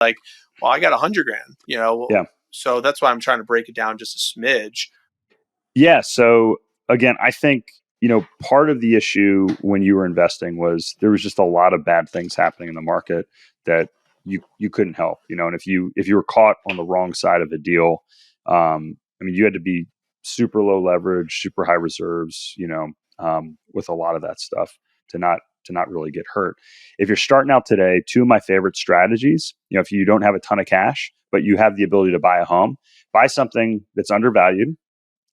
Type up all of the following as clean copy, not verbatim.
like, well, I got 100 grand, Yeah. so that's why I'm trying to break it down just a smidge. Yeah. So again, I think, part of the issue when you were investing was there was just a lot of bad things happening in the market that you couldn't help, and if you were caught on the wrong side of a deal, you had to be super low leverage, super high reserves, with a lot of that stuff to not really get hurt. If you're starting out today, two of my favorite strategies, if you don't have a ton of cash, but you have the ability to buy a home, buy something that's undervalued,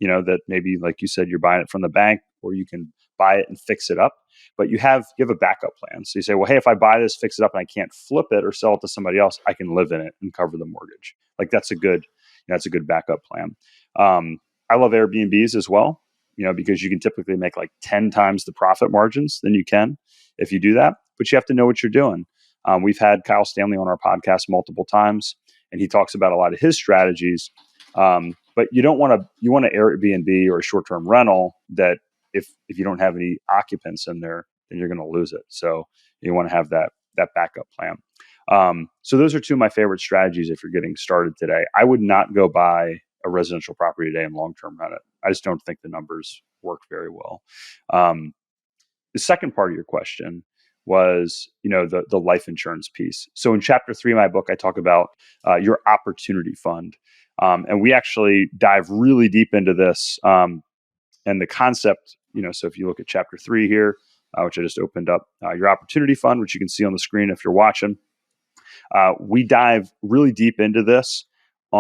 that maybe, like you said, you're buying it from the bank, or you can buy it and fix it up, but you have a backup plan. So you say, well, hey, if I buy this, fix it up, and I can't flip it or sell it to somebody else, I can live in it and cover the mortgage. Like that's a good backup plan. I love Airbnbs as well, because you can typically make like 10 times the profit margins than you can if you do that, but you have to know what you're doing. We've had Kyle Stanley on our podcast multiple times, and he talks about a lot of his strategies. But you want an Airbnb or a short-term rental that if you don't have any occupants in there, then you're going to lose it. So you want to have that backup plan. So those are two of my favorite strategies if you're getting started today. I would not go buy a residential property today and long-term rent it. I just don't think the numbers work very well. The second part of your question was, the life insurance piece. So in chapter 3 of my book, I talk about your opportunity fund. And we actually dive really deep into this and the concept, so if you look at chapter 3 here, which I just opened up, your opportunity fund, which you can see on the screen if you're watching, we dive really deep into this we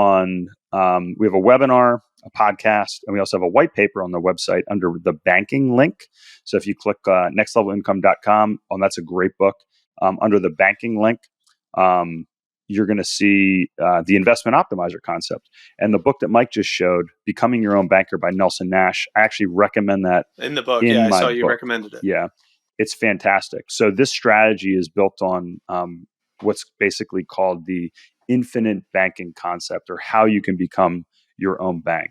have a webinar, a podcast, and we also have a white paper on the website under the banking link. So if you click nextlevelincome.com, that's a great book. Under the banking link, you're going to see the investment optimizer concept. And the book that Mike just showed, Becoming Your Own Banker by Nelson Nash, I actually recommend that in the book. I saw you recommended it. Yeah, it's fantastic. So this strategy is built on what's basically called the infinite banking concept, or how you can become your own bank.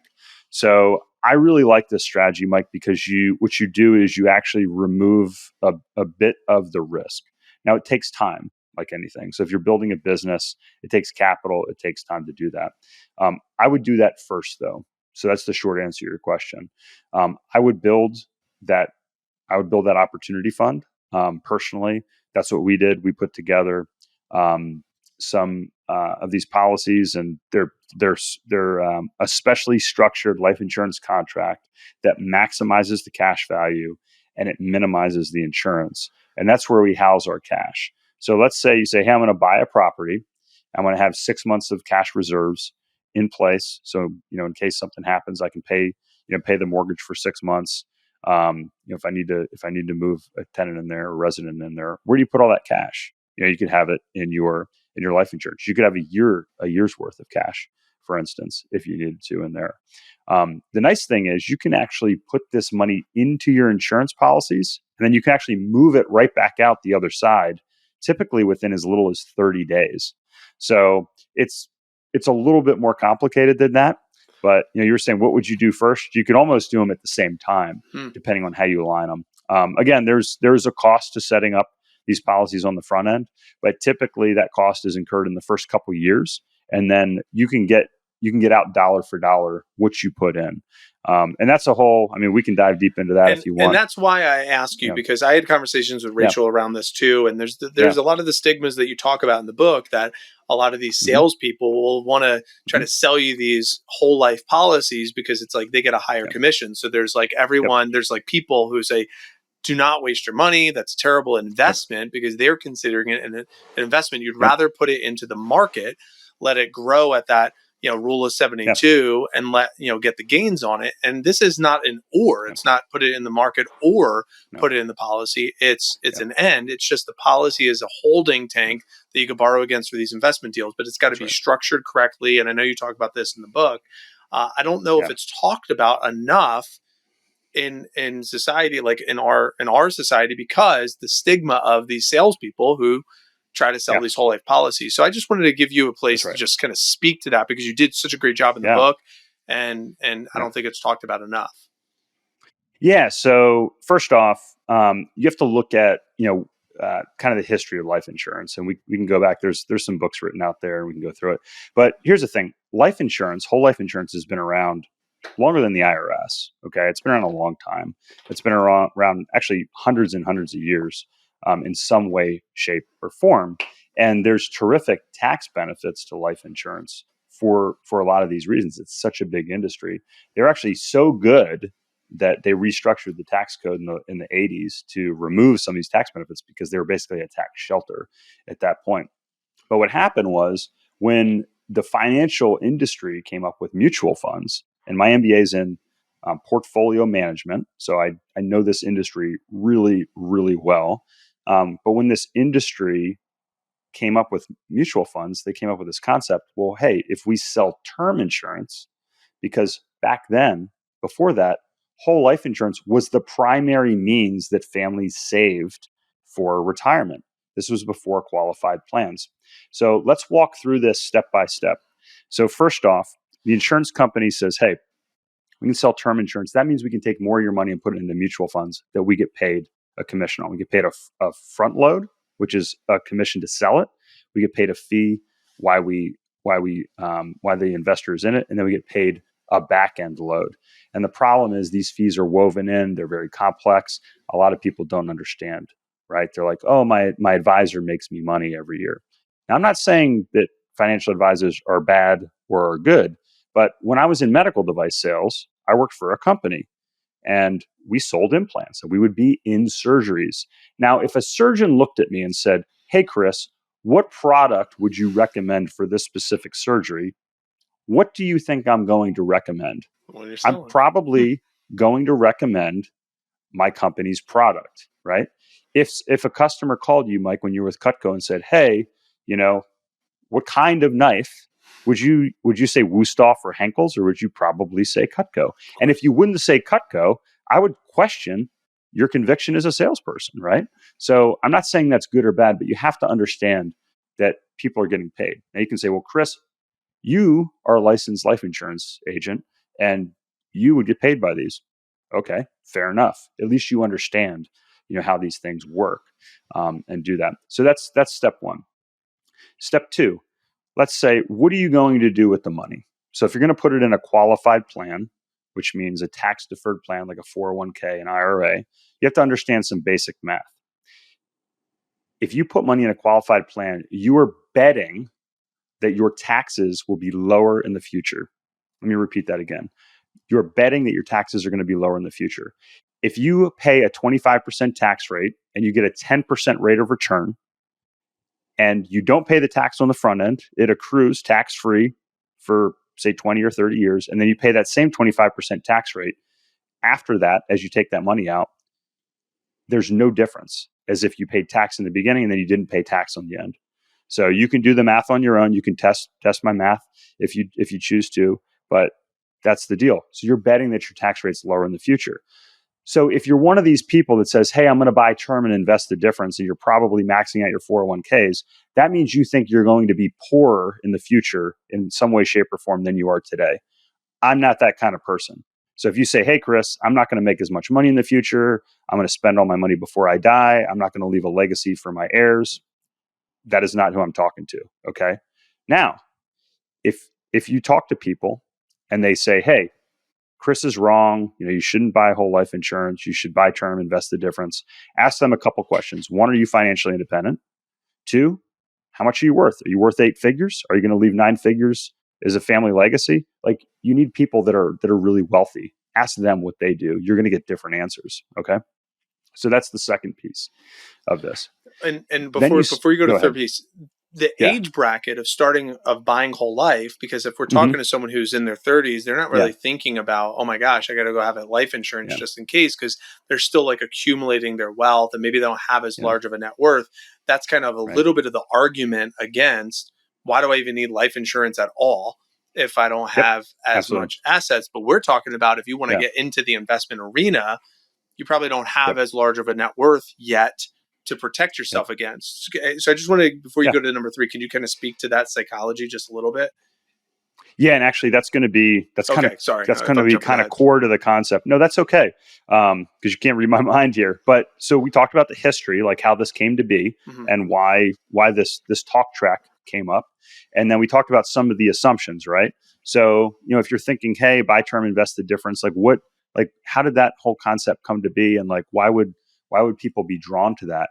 So I really like this strategy, Mike, because what you do is you actually remove a bit of the risk. Now, it takes time, like anything. So if you're building a business, it takes capital, it takes time to do that. I would do that first, though. So that's the short answer to your question. I would build that opportunity fund. Personally, that's what we did. We put together some of these policies, and they're a specially structured life insurance contract that maximizes the cash value and it minimizes the insurance. And that's where we house our cash. So let's say you say, hey, I'm going to buy a property. I'm going to have 6 months of cash reserves in place. So, in case something happens, I can pay the mortgage for 6 months. If I need to move a tenant in there, or a resident in there, where do you put all that cash? You could have it in your life insurance. You could have a year's worth of cash, for instance, if you needed to in there. The nice thing is you can actually put this money into your insurance policies, and then you can actually move it right back out the other side, typically within as little as 30 days. So it's a little bit more complicated than that. But you were saying, what would you do first? You could almost do them at the same time, depending on how you align them. Again, there's a cost to setting up these policies on the front end, but typically that cost is incurred in the first couple of years, and then you can get out dollar for dollar what you put in. And that's we can dive deep into that if you want. And that's why I ask you, because I had conversations with Rachel around this too. And there's a lot of the stigmas that you talk about in the book, that a lot of these salespeople will want to try to sell you these whole life policies because it's like they get a higher commission. So there's like there's like people who say, do not waste your money. That's a terrible investment, because they're considering it an investment. You'd rather put it into the market, let it grow at that, rule of 72 and get the gains on it. And this is not an or. It's not put it in the market or put it in the policy. It's an end. It's just the policy is a holding tank that you can borrow against for these investment deals, but it's got to be structured correctly. And I know you talk about this in the book. I don't know if it's talked about enough in society, like in our society, because the stigma of these salespeople who try to sell these whole life policies. So I just wanted to give you a place to just kind of speak to that, because you did such a great job in the book, and I don't think it's talked about enough. Yeah. So first off, you have to look at, kind of the history of life insurance. And we can go back. There's some books written out there and we can go through it. But here's the thing. Life insurance, whole life insurance has been around longer than the IRS. Okay. It's been around a long time. It's been around actually hundreds and hundreds of years in some way, shape, or form. And there's terrific tax benefits to life insurance for a lot of these reasons. It's such a big industry. They're actually so good that they restructured the tax code in the 80s to remove some of these tax benefits because they were basically a tax shelter at that point. But what happened was when the financial industry came up with mutual funds, and my MBA is in portfolio management, so I know this industry really, really well. But when this industry came up with mutual funds, they came up with this concept, well, hey, if we sell term insurance, because back then, before that, whole life insurance was the primary means that families saved for retirement. This was before qualified plans. So let's walk through this step by step. So first off, the insurance company says, hey, we can sell term insurance. That means we can take more of your money and put it into mutual funds that we get paid a commission on. We get paid a front load, which is a commission to sell it. We get paid a fee why the investor is in it, and then we get paid a back end load. And the problem is these fees are woven in. They're very complex. A lot of people don't understand, right? They're like, oh, my advisor makes me money every year. Now, I'm not saying that financial advisors are bad or are good, but when I was in medical device sales, I worked for a company and we sold implants and we would be in surgeries. Now, if a surgeon looked at me and said, hey, Chris, what product would you recommend for this specific surgery? What do you think I'm going to recommend? I'm probably going to recommend my company's product, right? If a customer called you, Mike, when you were with Cutco and said, hey, what kind of knife would you say Wusthof or Henkel's, or would you probably say Cutco? And if you wouldn't say Cutco, I would question your conviction as a salesperson, right? So I'm not saying that's good or bad, but you have to understand that people are getting paid. Now you can say, well, Chris, you are a licensed life insurance agent and you would get paid by these. Okay, fair enough. At least you understand, how these things work and do that. So that's step one. Step two, let's say, what are you going to do with the money? So if you're going to put it in a qualified plan, which means a tax deferred plan like a 401k, an IRA, you have to understand some basic math. If you put money in a qualified plan, you are betting that your taxes will be lower in the future. Let me repeat that again. You're betting that your taxes are going to be lower in the future. If you pay a 25% tax rate and you get a 10% rate of return, and you don't pay the tax on the front end, it accrues tax-free for, say, 20 or 30 years, and then you pay that same 25% tax rate after that, as you take that money out, there's no difference as if you paid tax in the beginning and then you didn't pay tax on the end. So you can do the math on your own. You can test my math if you choose to, but that's the deal. So you're betting that your tax rate's lower in the future. So if you're one of these people that says, hey, I'm going to buy term and invest the difference, and you're probably maxing out your 401ks, that means you think you're going to be poorer in the future in some way, shape, or form than you are today. I'm not that kind of person. So if you say, hey, Chris, I'm not going to make as much money in the future, I'm going to spend all my money before I die, I'm not going to leave a legacy for my heirs, that is not who I'm talking to, okay? Now, if you talk to people and they say, hey, Chris is wrong, you shouldn't buy whole life insurance, you should buy term, invest the difference, ask them a couple questions. One, are you financially independent? Two, how much are you worth? Are you worth 8 figures? Are you going to leave 9 figures as a family legacy? Like, you need people that are really wealthy. Ask them what they do. You're going to get different answers, okay? So that's the second piece of this. And before you go to the third piece, the age bracket of buying whole life, because if we're talking to someone who's in their 30s, they're not really thinking about, oh my gosh, I got to go have a life insurance just in case, because they're still like accumulating their wealth and maybe they don't have as large of a net worth. That's kind of a little bit of the argument against, why do I even need life insurance at all if I don't have as much assets? But we're talking about, if you want to get into the investment arena, you probably don't have as large of a net worth yet to protect yourself against. So I just want to, before you go to number 3, can you kind of speak to that psychology just a little bit? Yeah, and actually, that's going to be kind of core to the concept. No, that's okay, because you can't read my mind here. But so we talked about the history, like how this came to be, and why this talk track came up, and then we talked about some of the assumptions, right? So if you're thinking, hey, buy term, invest the difference, how did that whole concept come to be, and why would people be drawn to that?